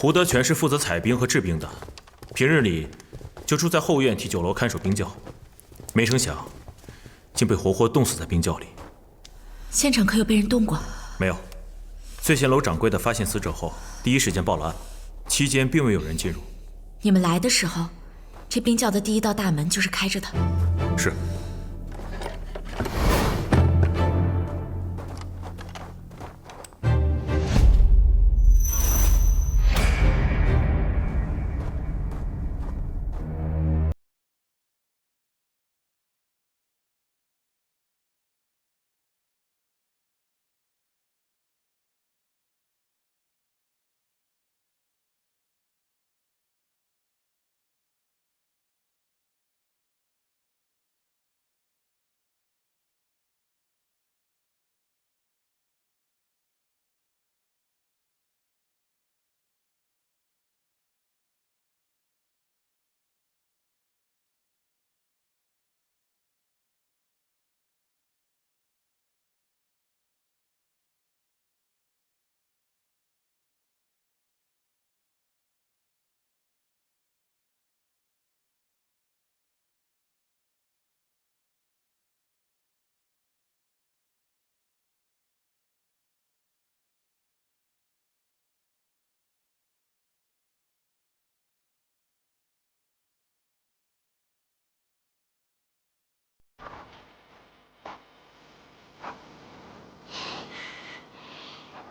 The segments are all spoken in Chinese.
胡德全是负责采冰和制冰的，平日里就住在后院替酒楼看守冰窖，没成想竟被活活冻死在冰窖里。现场可有被人动过？没有。醉仙楼掌柜的发现死者后，第一时间报了案，期间并未有人进入。你们来的时候，这冰窖的第一道大门就是开着的。是。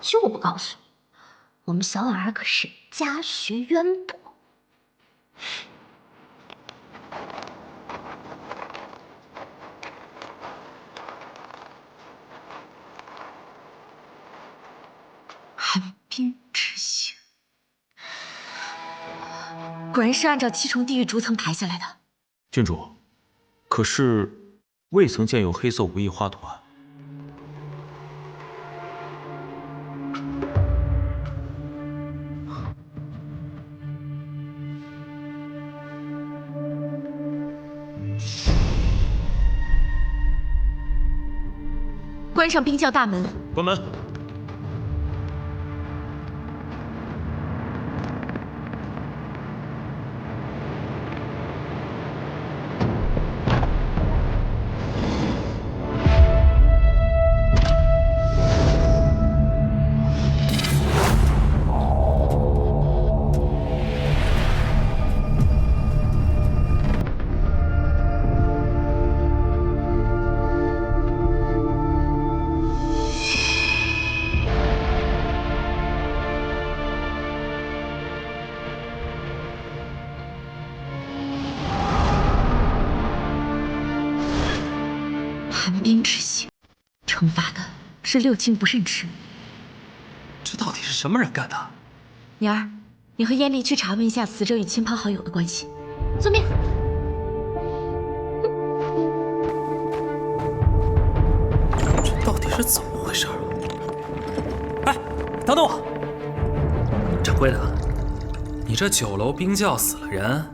就不告诉你，我们小婉儿可是家学渊博。寒冰之刑，果然是按照7重地狱逐层排下来的。郡主，可是未曾见有黑色无意花图案。关上冰窖大门。关门。寒冰之刑，惩罚的是六亲不认之女。这到底是什么人干的？宁儿，你和燕丽去查问一下死者与亲朋好友的关系。遵命。这到底是怎么回事？哎，等等我！掌柜的，你这酒楼冰窖死了人，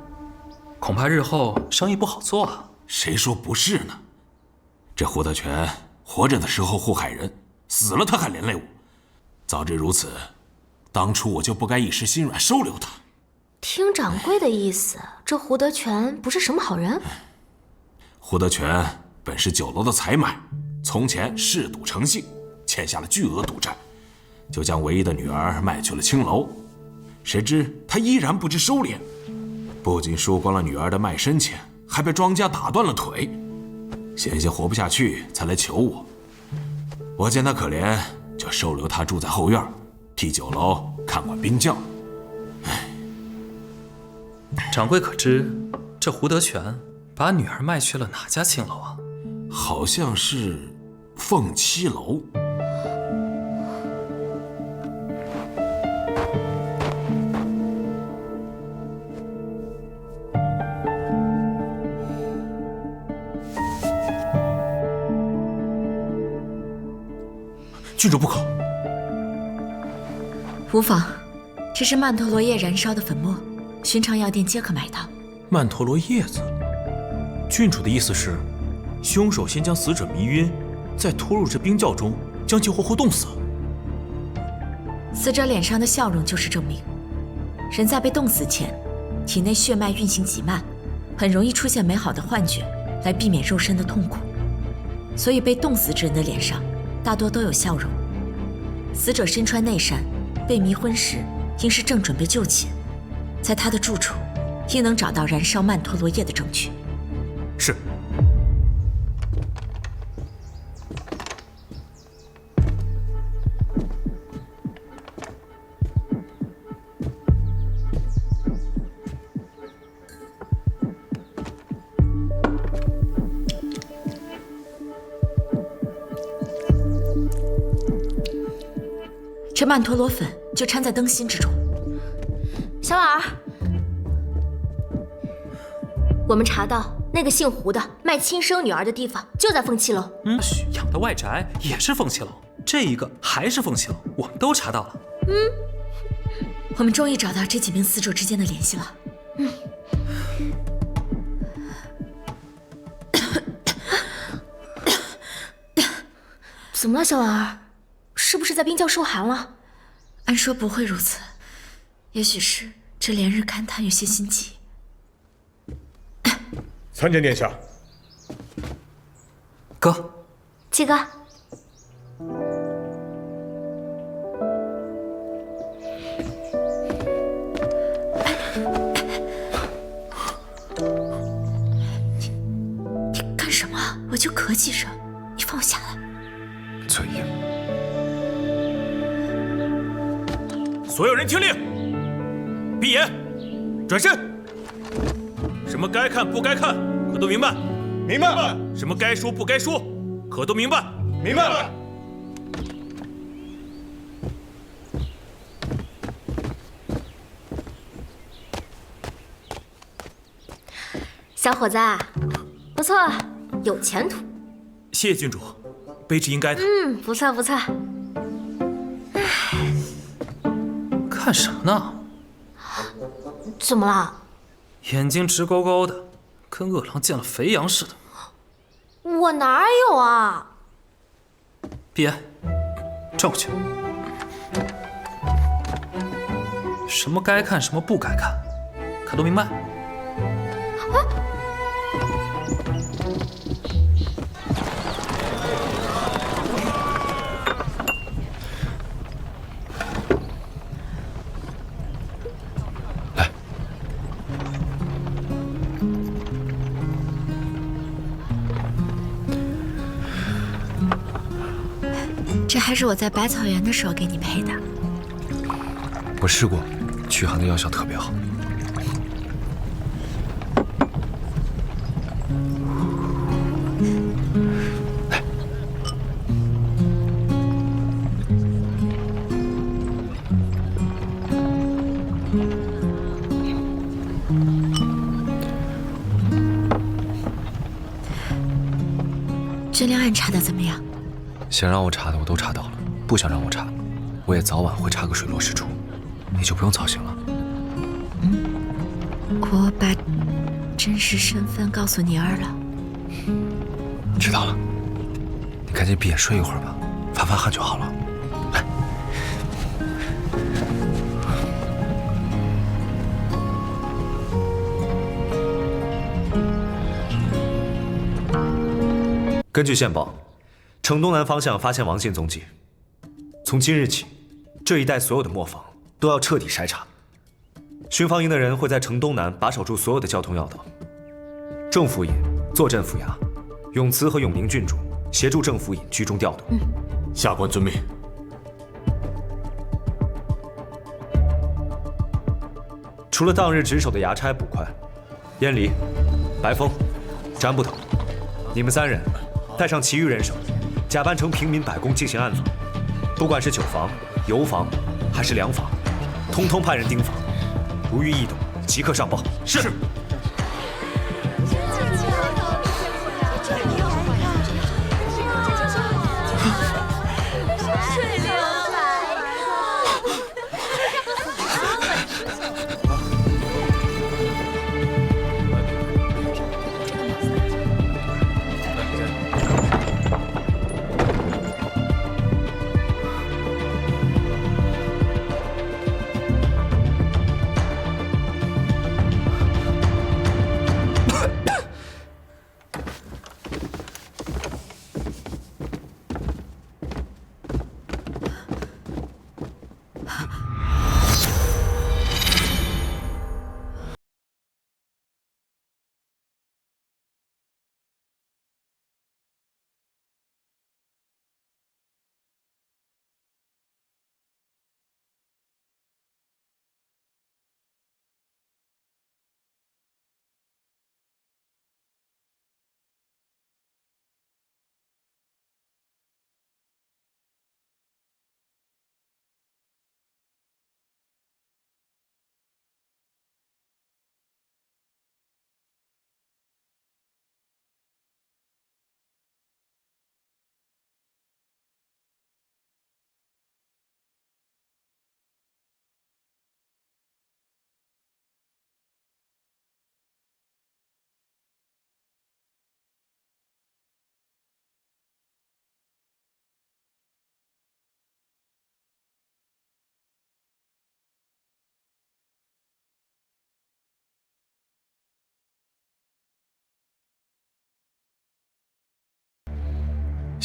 恐怕日后生意不好做啊。谁说不是呢？这胡德全活着的时候祸害人，死了他还连累我。早知如此，当初我就不该一时心软收留他。听掌柜的意思，这胡德全不是什么好人。胡德全本是酒楼的财买，从前嗜赌成性，欠下了巨额赌债，就将唯一的女儿卖去了青楼。谁知他依然不知收敛，不仅输光了女儿的卖身钱，还被庄家打断了腿，险些活不下去才来求我。我见他可怜，就收留他住在后院，替酒楼看管冰窖。掌柜可知这胡德全把女儿卖去了哪家青楼啊？好像是凤七楼。郡主不可。无妨，这是曼陀罗叶燃烧的粉末，寻常药店皆可买到。曼陀罗叶子。郡主的意思是，凶手先将死者迷晕，再拖入这冰窖中，将其活活冻死。死者脸上的笑容就是证明。人在被冻死前，体内血脉运行极慢，很容易出现美好的幻觉，来避免肉身的痛苦。所以被冻死之人的脸上大多都有笑容。死者身穿内衫，被迷昏时，应是正准备就寝。在他的住处，应能找到燃烧曼陀罗叶的证据。是。这曼陀罗粉就掺在灯芯之中。小婉儿，我们查到那个姓胡的卖亲生女儿的地方就在凤栖楼。许养的外宅也是凤栖楼，这一个还是凤栖楼，我们都查到了。我们终于找到这几名死者之间的联系了。怎么了，小婉儿？是不是在冰窖受寒了？按说不会如此，也许是这连日勘探有些心急。参见殿下。哥，七哥，你干什么？我就咳几声，你放我下来。翠英，所有人听令，闭眼，转身。什么该看不该看，可都明白。明白。什么该说不该说，可都明白。明白了。小伙子，不错，有前途。谢谢郡主，卑职应该的。不错不错。看什么呢？怎么了？眼睛直勾勾的，跟饿狼见了肥羊似的。我哪有啊？闭眼，转过去。什么该看，什么不该看，可都明白？这还是我在百草园的时候给你配的。我试过，驱寒的药效特别好。来，侦量案查的怎么样？想让我查的我都查到了，不想让我查，我也早晚会查个水落石出，你就不用操心了。我把真实身份告诉宁儿了。知道了，你赶紧闭眼睡一会儿吧，发发汗就好了。来，根据线报，城东南方向发现王姓踪迹。从今日起，这一带所有的磨坊都要彻底筛查。巡防营的人会在城东南把守住所有的交通要道。政府营坐镇府衙，永慈和永宁郡主协助政府营居中调度。下官遵命。除了当日值守的衙差捕快，燕离、白风、詹捕头，你们三人带上其余人手，假扮成平民百工进行暗访。不管是酒坊、油坊还是粮坊，通通派人盯防，如遇异动，即刻上报。是。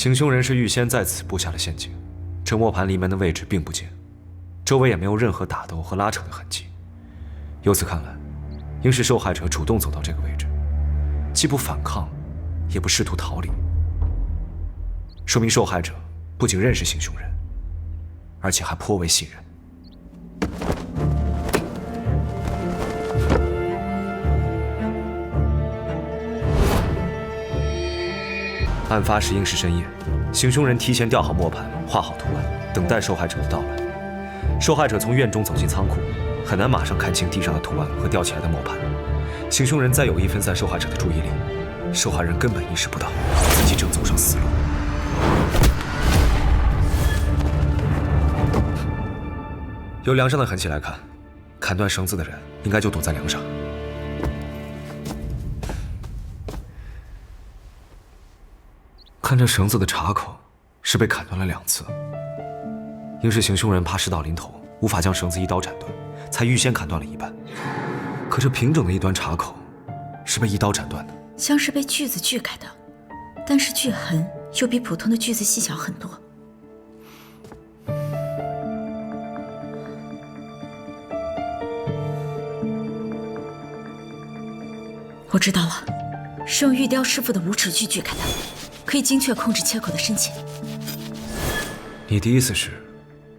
行凶人是预先在此布下了陷阱，这磨盘离门的位置并不近，周围也没有任何打斗和拉扯的痕迹。由此看来，应是受害者主动走到这个位置，既不反抗，也不试图逃离，说明受害者不仅认识行凶人，而且还颇为信任。案发时应是深夜，行凶人提前吊好磨盘，画好图案，等待受害者的到来。受害者从院中走进仓库，很难马上看清地上的图案和吊起来的磨盘。行凶人再有意分散受害者的注意力，受害人根本意识不到自己正走上死路。由梁上的痕迹来看，砍断绳子的人应该就躲在梁上。看这绳子的插口，是被砍断了2次，应是行凶人怕事到临头无法将绳子一刀斩断，才预先砍断了一半。可这平整的一端插口，是被一刀斩断的，像是被锯子锯开的，但是锯痕又比普通的锯子细小很多。我知道了，是用玉雕师傅的无齿锯锯开的，可以精确控制切口的深浅。你的意思是，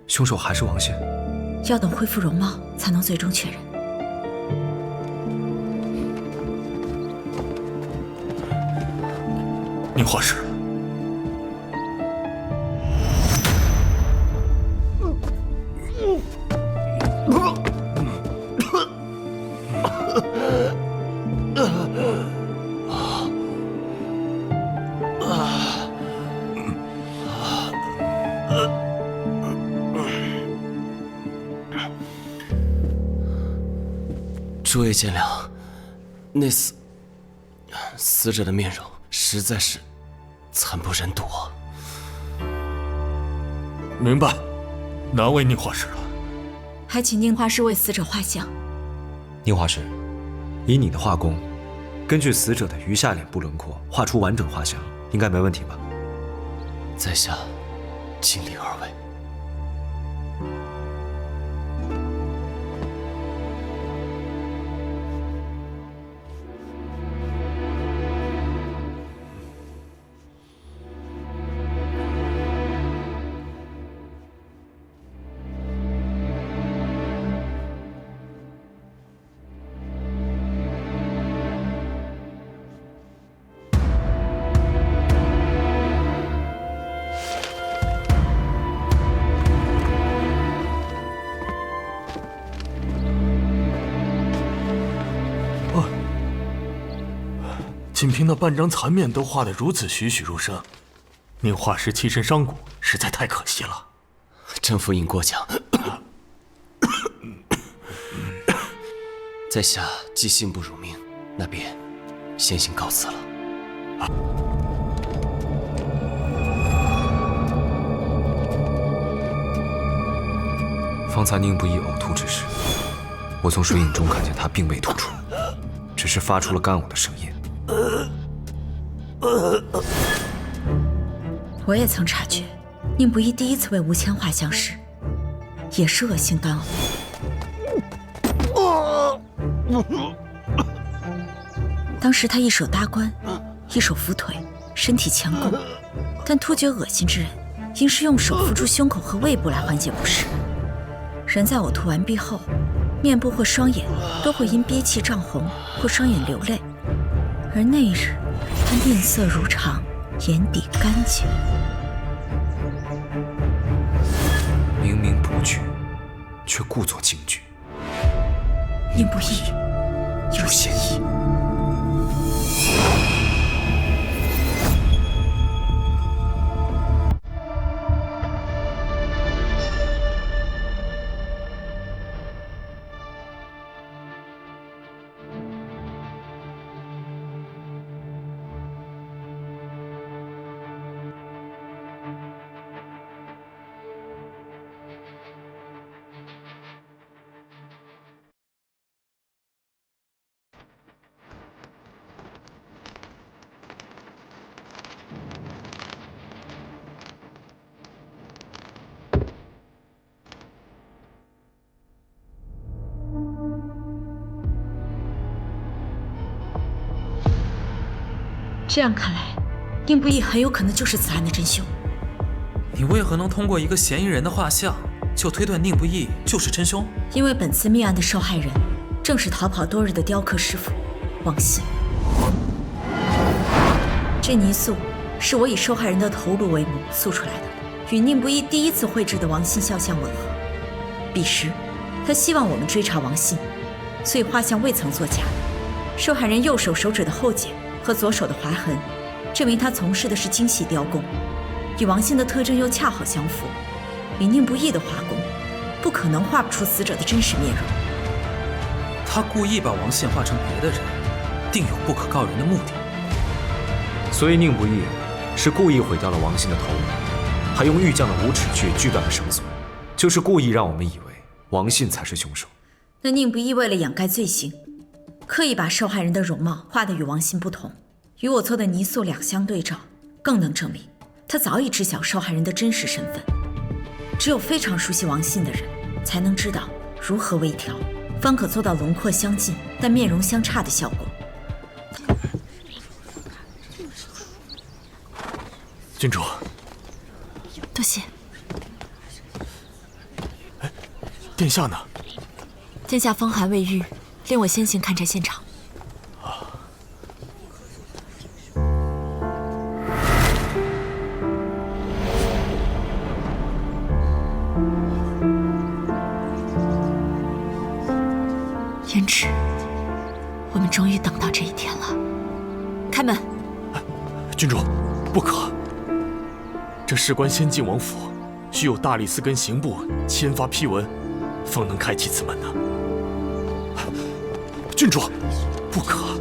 凶手还是王宪？要等恢复容貌才能最终确认。宁画师，诸位见谅，那死者的面容实在是惨不忍睹啊！明白，难为宁画师了。还请宁画师为死者画像。宁画师，以你的画工，根据死者的余下脸部轮廓画出完整画像，应该没问题吧？在下尽力而为。仅凭那半张残面都画得如此栩栩如生，宁画师栖身商贾，实在太可惜了。郑府尹过奖，在下既信不辱命，那便先行告辞了。方才宁不义呕吐之时，我从水影中看见他并未吐出，只是发出了干呕的声音。我也曾察觉，宁不义第一次为吴谦画像时，也是恶性干呕。当时他一手搭棺，一手扶腿，身体前弓，但突厥恶心之人，应是用手扶住胸口和胃部来缓解不适。人在呕吐完毕后，面部或双眼都会因憋气涨红或双眼流泪，而那日他面色如常，眼底干净。明明不惧，却故作惊惧。宁不义有嫌疑。这样看来，宁不义很有可能就是此案的真凶。你为何能通过一个嫌疑人的画像，就推断宁不义就是真凶？因为本次命案的受害人，正是逃跑多日的雕刻师傅王信。这泥塑是我以受害人的头颅为模塑出来的，与宁不义第一次绘制的王信肖像吻合。彼时，他希望我们追查王信，所以画像未曾作假。受害人右手手指的后茧和左手的划痕，证明他从事的是精细雕工，与王信的特征又恰好相符。以宁不义的画工，不可能画不出死者的真实面容。他故意把王信画成别的人，定有不可告人的目的。所以宁不义是故意毁掉了王信的头颅，还用玉匠的无齿锯锯断了绳索，就是故意让我们以为王信才是凶手。那宁不义为了掩盖罪行，刻意把受害人的容貌画得与王信不同，与我做的泥塑两相对照，更能证明他早已知晓受害人的真实身份。只有非常熟悉王信的人，才能知道如何微调，方可做到轮廓相近但面容相差的效果。郡主，多谢。殿下呢？殿下风寒未愈，令我先行勘察现场。胭脂，我们终于等到这一天了。开门。郡主，不可。这事关先进王府，需有大理寺跟刑部签发批文，方能开启此门呢。郡主，不可！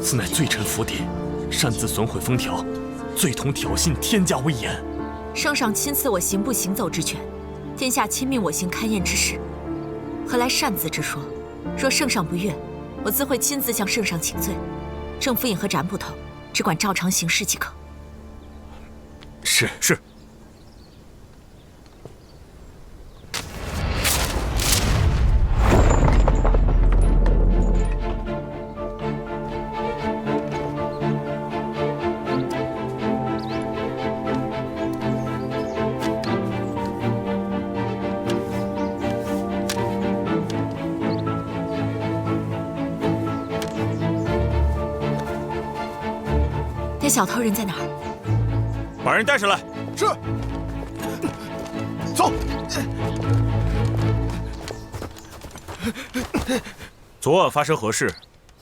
此乃罪臣府邸，擅自损毁封条，罪同挑衅天下威严。圣上亲赐我刑部行走之权，殿下亲命我行勘验之事，何来擅自之说？若圣上不悦，我自会亲自向圣上请罪。正府尹和斩捕头只管照常行事即可。是。那小偷人在哪儿？把人带上来。是。走。昨晚发生何事？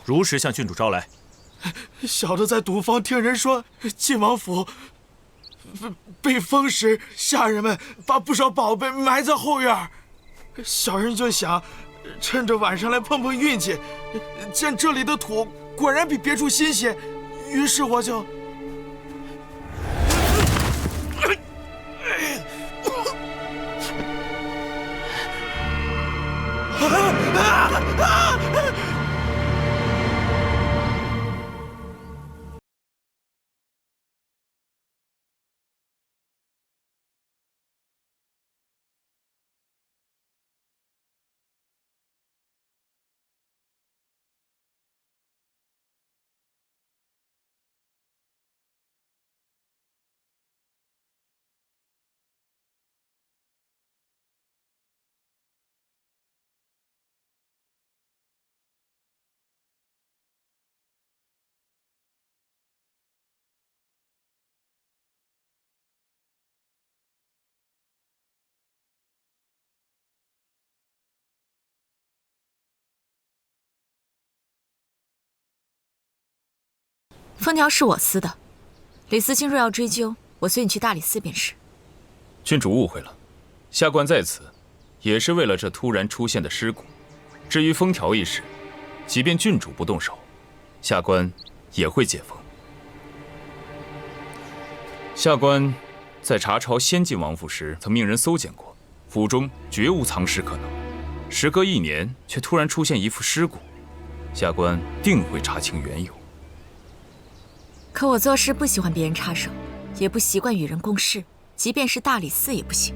如实向郡主招来。小的在赌坊听人说，晋王府被封时，下人们把不少宝贝埋在后院。小人就想，趁着晚上来碰碰运气，见这里的土果然比别处新鲜，于是我就。封条是我撕的，李思清若要追究，我随你去大理寺便是。郡主误会了，下官在此，也是为了这突然出现的尸骨。至于封条一事，即便郡主不动手，下官也会解封。下官在查抄先晋王府时，曾命人搜检过，府中绝无藏尸可能。时隔1年，却突然出现一副尸骨，下官定会查清缘由。可我做事不喜欢别人插手，也不习惯与人共事，即便是大理寺也不行。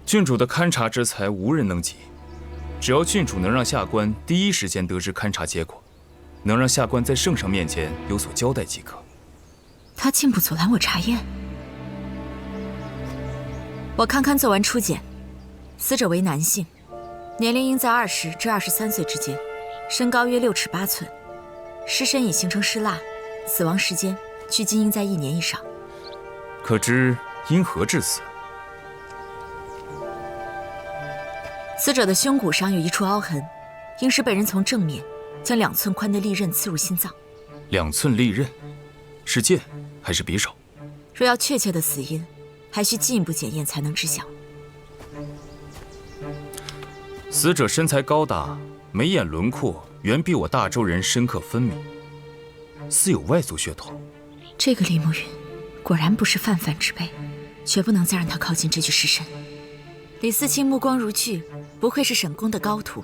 郡主的勘察之才无人能及，只要郡主能让下官第一时间得知勘察结果，能让下官在圣上面前有所交代即可。他竟不阻拦我查验。我看做完初检，死者为男性，年龄应在20至23岁之间，身高约6尺8寸，尸身已形成尸蜡，死亡时间距今应在1年以上。可知因何致死？死者的胸骨上有一处凹痕，应是被人从正面将2寸宽的利刃刺入心脏。2寸利刃，是剑还是匕首？若要确切的死因，还需进一步检验才能知晓。死者身材高大，眉眼轮廓远比我大周人深刻分明，似有外族血统。这个李慕云果然不是泛泛之辈，绝不能再让他靠近这具尸身。李思清目光如炬，不愧是沈宫的高徒。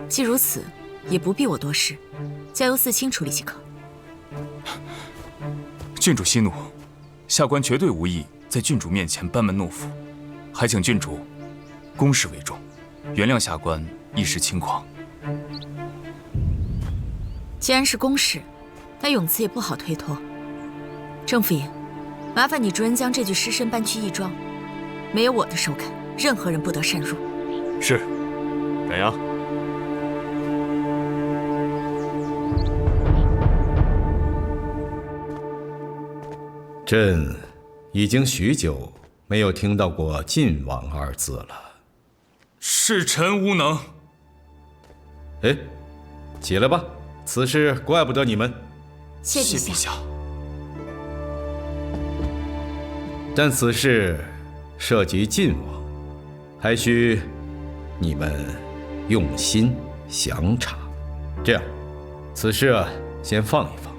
既如此，也不必我多事，交由思清处理即可。郡主息怒，下官绝对无意在郡主面前班门弄斧，还请郡主公事为重，原谅下官一时轻狂。既然是公事，那永慈也不好推脱。郑府爷，麻烦你着人将这具尸身搬去义庄，没有我的首肯，任何人不得擅入。是，展阳。朕已经许久没有听到过晋王二字了。是臣无能。哎，起来吧，此事怪不得你们。谢陛下。但此事涉及晋王，还需你们用心详查。这样，此事先放一放，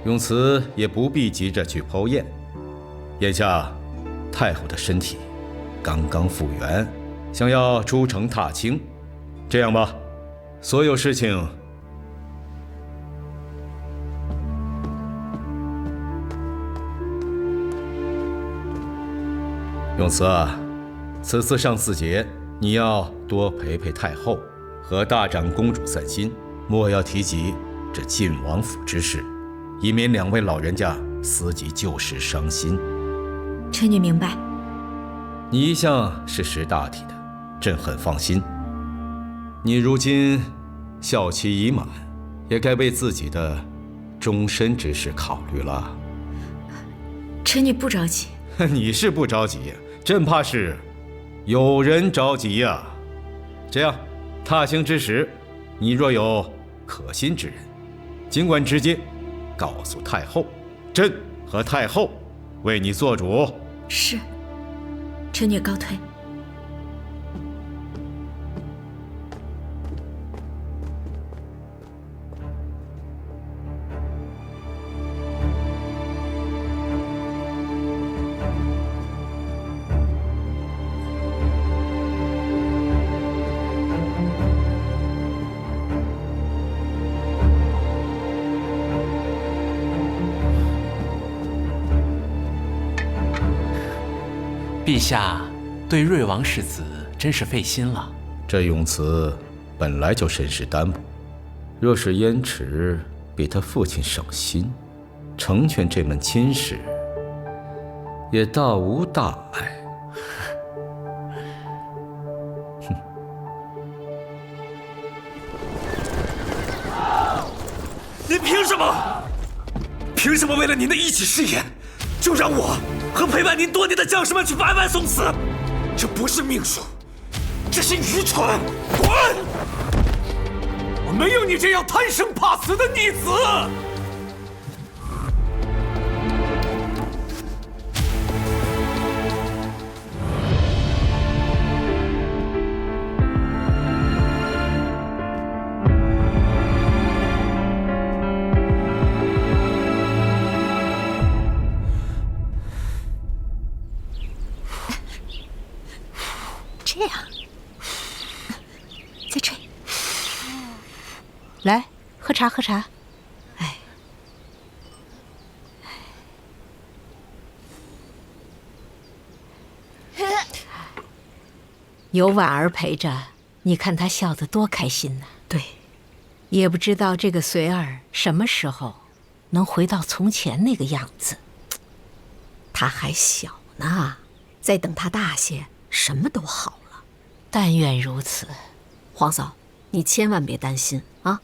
永慈也不必急着去剖验。眼下太后的身体刚刚复原，想要出城踏青。这样吧，所有事情永慈啊，此次上巳节，你要多陪陪太后，和大长公主散心，莫要提及这晋王府之事，以免2位老人家思及旧事伤心。臣女明白。你一向是识大体的，朕很放心。你如今孝期已满，也该为自己的终身之事考虑了。臣女不着急。你是不着急，朕怕是有人着急呀。这样，踏青之时，你若有可心之人，尽管直接告诉太后，朕和太后为你做主。是，臣女告退。陛下对瑞王世子真是费心了。这永慈本来就身世单薄，若是燕池比他父亲省心，成全这门亲事，也大无大碍。您凭什么？凭什么为了您的一己私言，就让我和陪伴您多年的将士们去白白送死？这不是命数，这是愚蠢！滚！我没有你这样贪生怕死的逆子！这样，再吹。来，喝茶，喝茶。哎，有婉儿陪着，你看他笑得多开心呢。对，也不知道这个随儿什么时候能回到从前那个样子。他还小呢，再等他大些，什么都好了。但愿如此。皇嫂，你千万别担心啊。